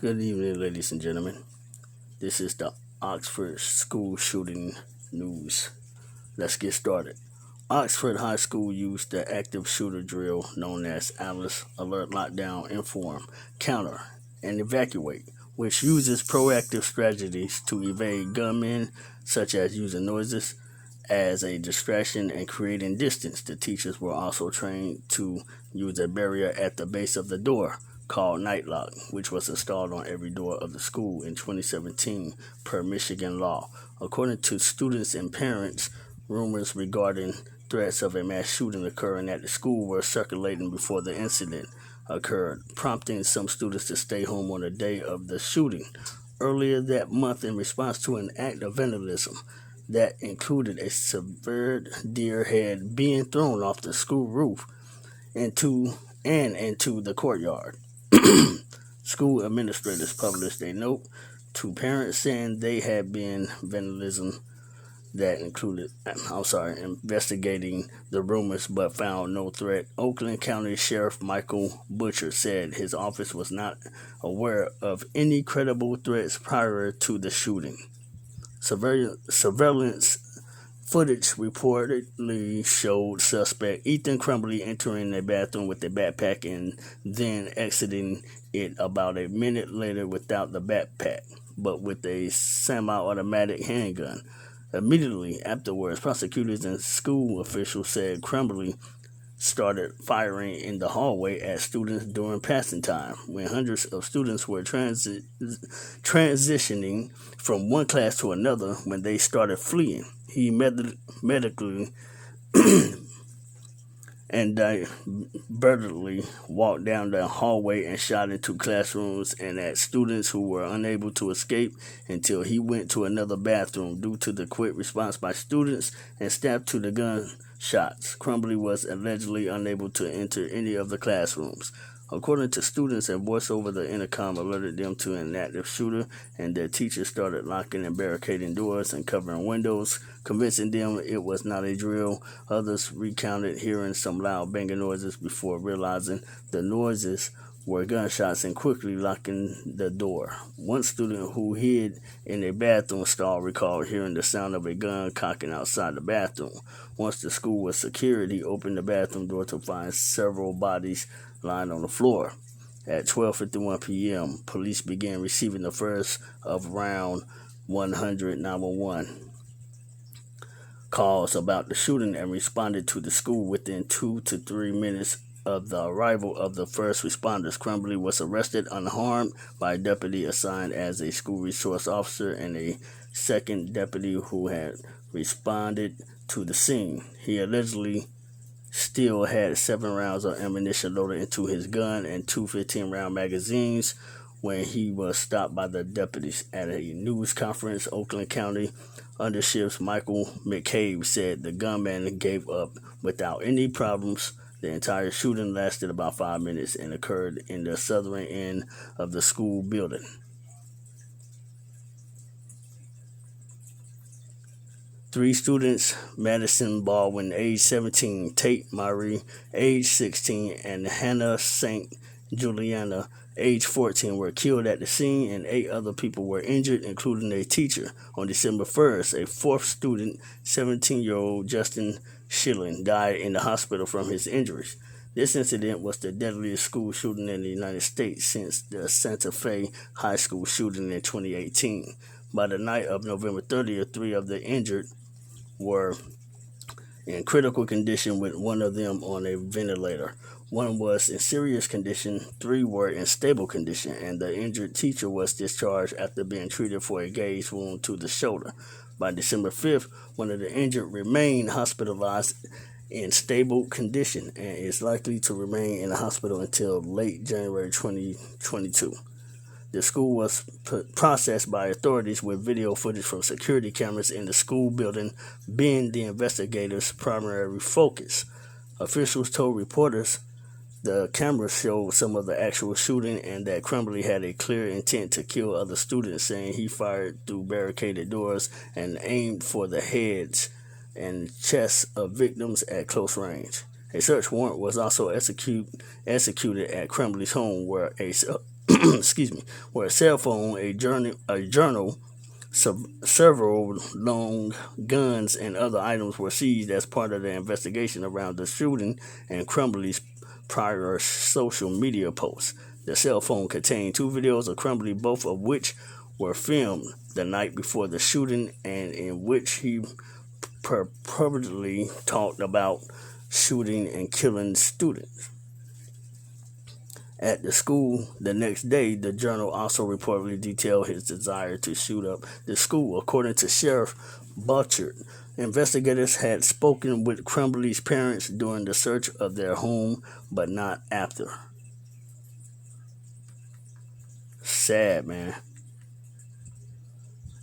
Good evening, ladies and gentlemen. This is the Oxford School Shooting News. Let's get started. Oxford High School used the active shooter drill known as Alice Alert Lockdown Inform, Counter, and Evacuate, which uses proactive strategies to evade gunmen, such as using noises as a distraction and creating distance. The teachers were also trained to use a barrier at the base of the door called Night Lock, which was installed on every door of the school in 2017 per Michigan law. According to students and parents, rumors regarding threats of a mass shooting occurring at the school were circulating before the incident occurred, prompting some students to stay home on the day of the shooting. Earlier that month, in response to an act of vandalism that included a severed deer head being thrown off the school roof into the courtyard, school administrators published a note to parents saying they had been vandalism that included, investigating the rumors but found no threat. Oakland County Sheriff Michael Butcher said his office was not aware of any credible threats prior to the shooting. Surveillance footage reportedly showed suspect Ethan Crumbley entering a bathroom with a backpack and then exiting it about a minute later without the backpack, but with a semi-automatic handgun. Immediately afterwards, prosecutors and school officials said Crumbley started firing in the hallway at students during passing time. When hundreds of students were transitioning from one class to another, when they started fleeing, he medically and divertedly walked down the hallway and shot into classrooms and at students who were unable to escape until he went to another bathroom. Due to the quick response by students and staff to the gunshots, Crumbley was allegedly unable to enter any of the classrooms. According to students, a voice over the intercom alerted them to an active shooter, and their teachers started locking and barricading doors and covering windows, convincing them it was not a drill. Others recounted hearing some loud banging noises before realizing the noises were gunshots and quickly locking the door. One student who hid in a bathroom stall recalled hearing the sound of a gun cocking outside the bathroom. Once the school was secured, he opened the bathroom door to find several bodies lying on the floor. At 12:51 p.m., police began receiving the first of around 100 911 calls about the shooting and responded to the school within 2 to 3 minutes of the arrival of the first responders. Crumbley was arrested unharmed by a deputy assigned as a school resource officer and a second deputy who had responded to the scene. He allegedly still had 7 rounds of ammunition loaded into his gun and 2 15-round magazines when he was stopped by the deputies. At a news conference, Oakland County Undersheriff Michael McCabe said the gunman gave up without any problems. The entire shooting lasted about 5 minutes and occurred in the southern end of the school building. 3 students, Madison Baldwin, age 17, Tate Marie, age 16, and Hannah St. Juliana, age 14, were killed at the scene, and 8 other people were injured, including a teacher. On December 1st, a 4th student, 17-year-old Justin Schilling, died in the hospital from his injuries. This incident was the deadliest school shooting in the United States since the Santa Fe High School shooting in 2018. By the night of November 30th, 3 of the injured were in critical condition, with one of them on a ventilator. 1 was in serious condition, 3 were in stable condition, and the injured teacher was discharged after being treated for a gauge wound to the shoulder. By December 5th, one of the injured remained hospitalized in stable condition and is likely to remain in the hospital until late January 2022. The school was processed by authorities with video footage from security cameras in the school building being the investigators' primary focus. Officials told reporters the cameras showed some of the actual shooting and that Crumbley had a clear intent to kill other students, saying he fired through barricaded doors and aimed for the heads and chests of victims at close range. A search warrant was also executed at Crumbley's home, where a where a cell phone, a journal, several long guns, and other items were seized as part of the investigation around the shooting and Crumbley's prior social media posts. The cell phone contained two videos of Crumbley, both of which were filmed the night before the shooting, and in which he purportedly talked about shooting and killing students. At the school the next day, the journal also reportedly detailed his desire to shoot up the school. According to Sheriff Butchert, investigators had spoken with Crumbley's parents during the search of their home, but not after. Sad, man.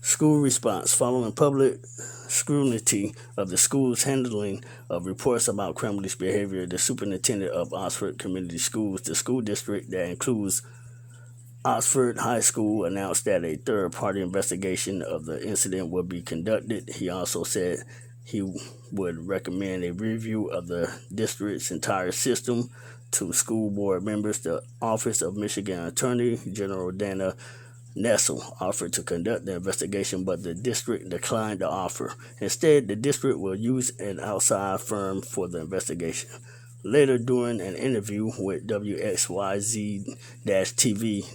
School response. Following public scrutiny of the school's handling of reports about Crumbley's behavior, the superintendent of Oxford Community Schools, the school district that includes Oxford High School, announced that a third-party investigation of the incident would be conducted. He also said he would recommend a review of the district's entire system to school board members. The Office of Michigan Attorney General Dana Nessel offered to conduct the investigation, but the district declined the offer. Instead, the district will use an outside firm for the investigation. Later, during an interview with WXYZ-TV,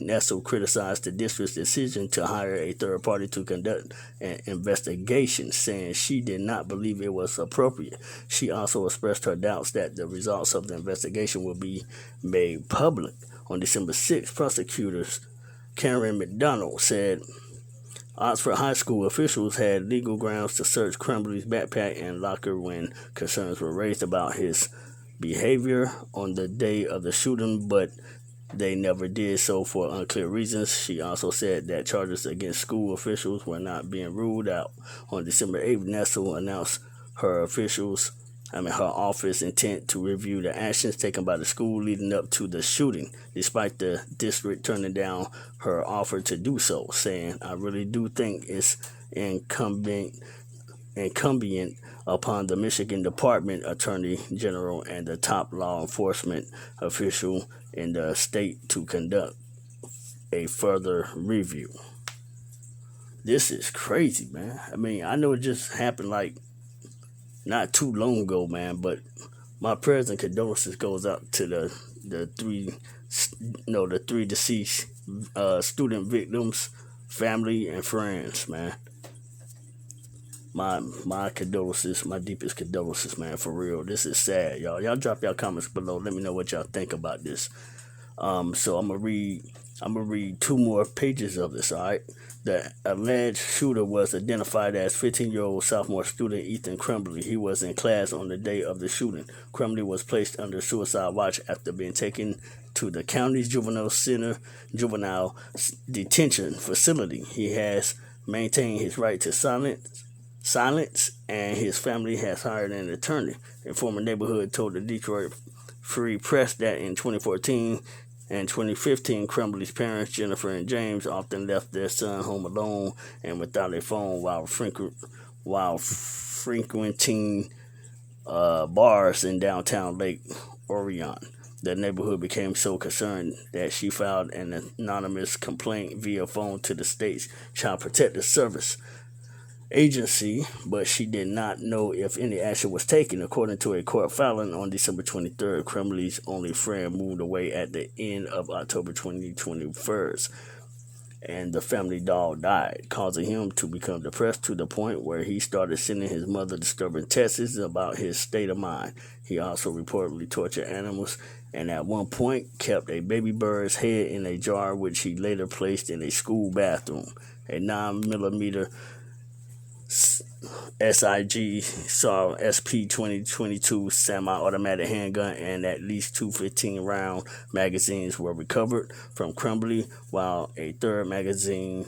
Nessel criticized the district's decision to hire a third party to conduct an investigation, saying she did not believe it was appropriate. She also expressed her doubts that the results of the investigation will be made public. On December 6th, prosecutors Karen McDonald said Oxford High School officials had legal grounds to search Crumbley's backpack and locker when concerns were raised about his behavior on the day of the shooting, but they never did so for unclear reasons. She also said that charges against school officials were not being ruled out. On December 8th, Nessel announced her office intent to review the actions taken by the school leading up to the shooting, despite the district turning down her offer to do so, saying, "I really do think it's incumbent upon the Michigan Department Attorney General and the top law enforcement official in the state to conduct a further review." This is crazy, man. I mean, I know it just happened like not too long ago, man, but my prayers and condolences goes out to the three deceased student victims, family, and friends, man. My condolences, my deepest condolences, man, for real. This is sad, y'all. Y'all drop y'all comments below. Let me know what y'all think about this. So I'm gonna read two more pages of this, all right? The alleged shooter was identified as 15-year-old sophomore student Ethan Crumbley. He was in class on the day of the shooting. Crumbley was placed under suicide watch after being taken to the county's juvenile detention facility. He has maintained his right to silence, and his family has hired an attorney. A former neighborhood told the Detroit Free Press that in 2014 and 2015, Crumbley's parents, Jennifer and James, often left their son home alone and without a phone while frequenting bars in downtown Lake Orion. The neighborhood became so concerned that she filed an anonymous complaint via phone to the state's Child Protective Service agency, but she did not know if any action was taken. According to a court filing on December 23rd, Crumbley's only friend moved away at the end of October 2021, and the family dog died, causing him to become depressed to the point where he started sending his mother disturbing texts about his state of mind. He also reportedly tortured animals and at one point kept a baby bird's head in a jar, which he later placed in a school bathroom. A 9mm SIG saw SP 2022 semi-automatic handgun and at least two 15-round magazines were recovered from Crumbley, while a third magazine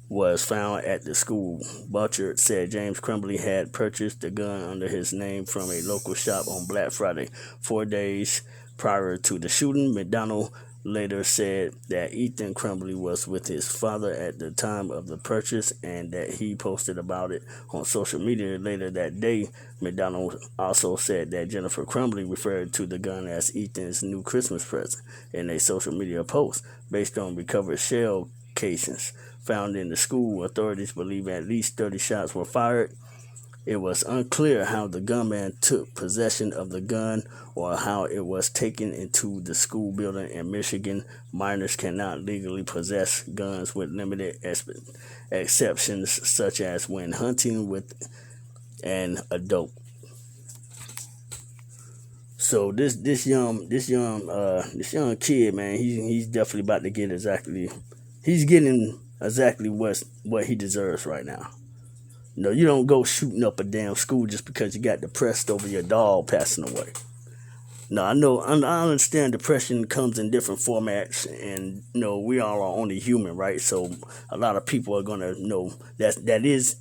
was found at the school. Butchert said James Crumbley had purchased the gun under his name from a local shop on Black Friday, 4 days Prior to the shooting, McDonald later said that Ethan Crumbley was with his father at the time of the purchase and that he posted about it on social media later that day. McDonald also said that Jennifer Crumbley referred to the gun as Ethan's new Christmas present in a social media post based on recovered shell casings found in the school. Authorities believe at least 30 shots were fired. It was unclear how the gunman took possession of the gun or how it was taken into the school building in Michigan. Minors cannot legally possess guns with limited exceptions, such as when hunting with an adult. So this young kid, man, he's definitely about to get he's getting exactly what he deserves right now. No, you don't go shooting up a damn school just because you got depressed over your dog passing away. No, I understand depression comes in different formats, and we all are only human, right? So a lot of people are gonna know that is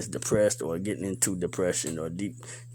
depressed or getting into depression or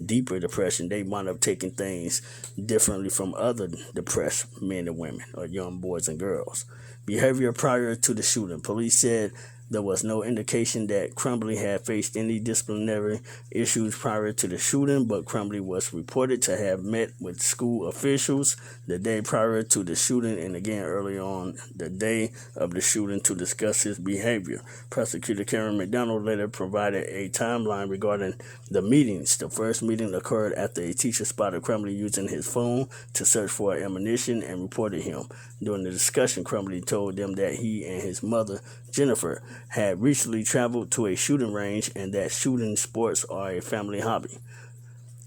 deeper depression. They wind up taking things differently from other depressed men and women or young boys and girls. Behavior prior to the shooting. Police said there was no indication that Crumbley had faced any disciplinary issues prior to the shooting, but Crumbley was reported to have met with school officials the day prior to the shooting and again early on the day of the shooting to discuss his behavior. Prosecutor Karen McDonald later provided a timeline regarding the meetings. The first meeting occurred after a teacher spotted Crumbley using his phone to search for ammunition and reported him. During the discussion, Crumbley told them that he and his mother, Jennifer, had recently traveled to a shooting range and that shooting sports are a family hobby.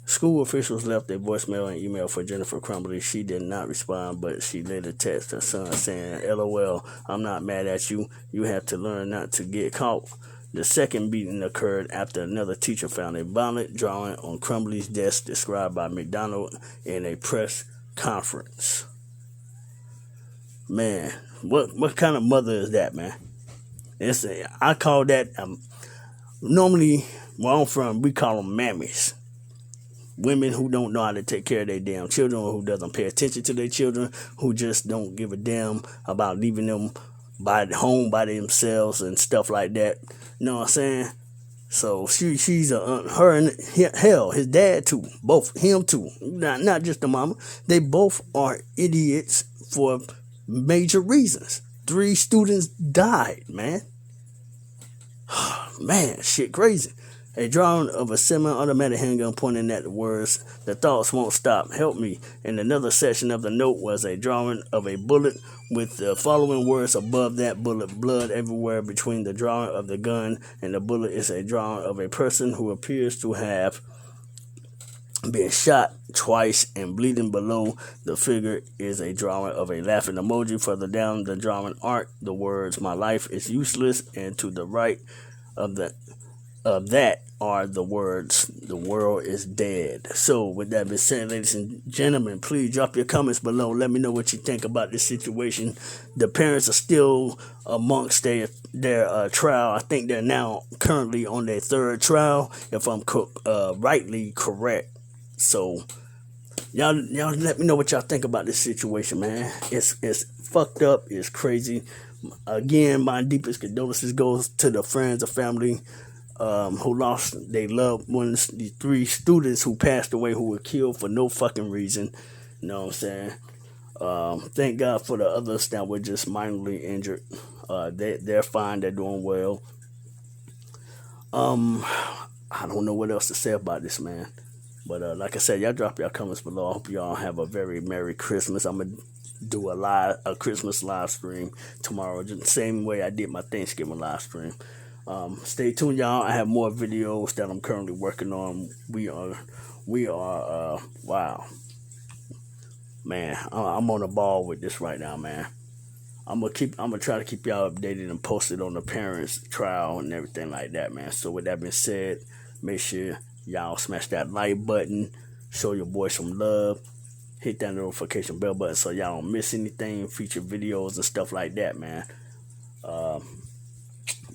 School officials left a voicemail and email for Jennifer Crumbley. She did not respond, but she later texted her son saying, "LOL, I'm not mad at you. You have to learn not to get caught." The second meeting occurred after another teacher found a violent drawing on Crumbley's desk described by McDonald in a press conference. Man, what kind of mother is that, man? I call that, normally where I'm from, we call them mammies. Women who don't know how to take care of their damn children, or who doesn't pay attention to their children, who just don't give a damn about leaving them home by themselves and stuff like that. You know what I'm saying? So she's her and hell, his dad too, both him too, not just the mama. They both are idiots for major reasons. 3 students died, man. Man, shit crazy. A drawing of a semi-automatic handgun pointing at the words, "The thoughts won't stop, help me." In another section of the note was a drawing of a bullet with the following words above that bullet: "Blood everywhere." Between the drawing of the gun and the bullet is a drawing of a person who appears to have been shot twice and bleeding. Below the figure is a drawing of a laughing emoji. Further down the drawing are the words, "My life is useless," and to the right of that are the words, "The world is dead." So with that being said, ladies and gentlemen, please drop your comments below. Let me know what you think about this situation. The parents are still amongst their trial. I think they're now currently on their 3rd trial, if I'm rightly correct. So y'all let me know what y'all think about this situation, man. It's fucked up. It's crazy. Again, my deepest condolences goes to the friends and family who lost their loved ones. The 3 students who passed away, who were killed for no fucking reason. You know what I'm saying? Thank God for the others that were just minorly injured. They're fine. They're doing well. I don't know what else to say about this, man. But like I said, y'all drop y'all comments below. I hope y'all have a very Merry Christmas. I'm going to do a Christmas live stream tomorrow, just the same way I did my Thanksgiving live stream. Stay tuned, y'all. I have more videos that I'm currently working on. We are wow. Man, I'm on the ball with this right now, man. I'm gonna try to keep y'all updated and posted on the parents' trial and everything like that, man. So with that being said, make sure y'all smash that like button, show your boy some love, hit that notification bell button so y'all don't miss anything, future videos and stuff like that, man.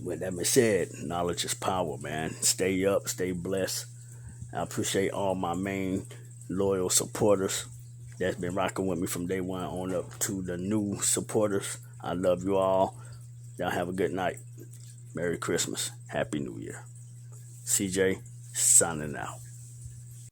With that being said, knowledge is power, man. Stay up, stay blessed. I appreciate all my main loyal supporters that's been rocking with me from day one on up to the new supporters. I love you all. Y'all have a good night. Merry Christmas. Happy New Year. CJ signing out.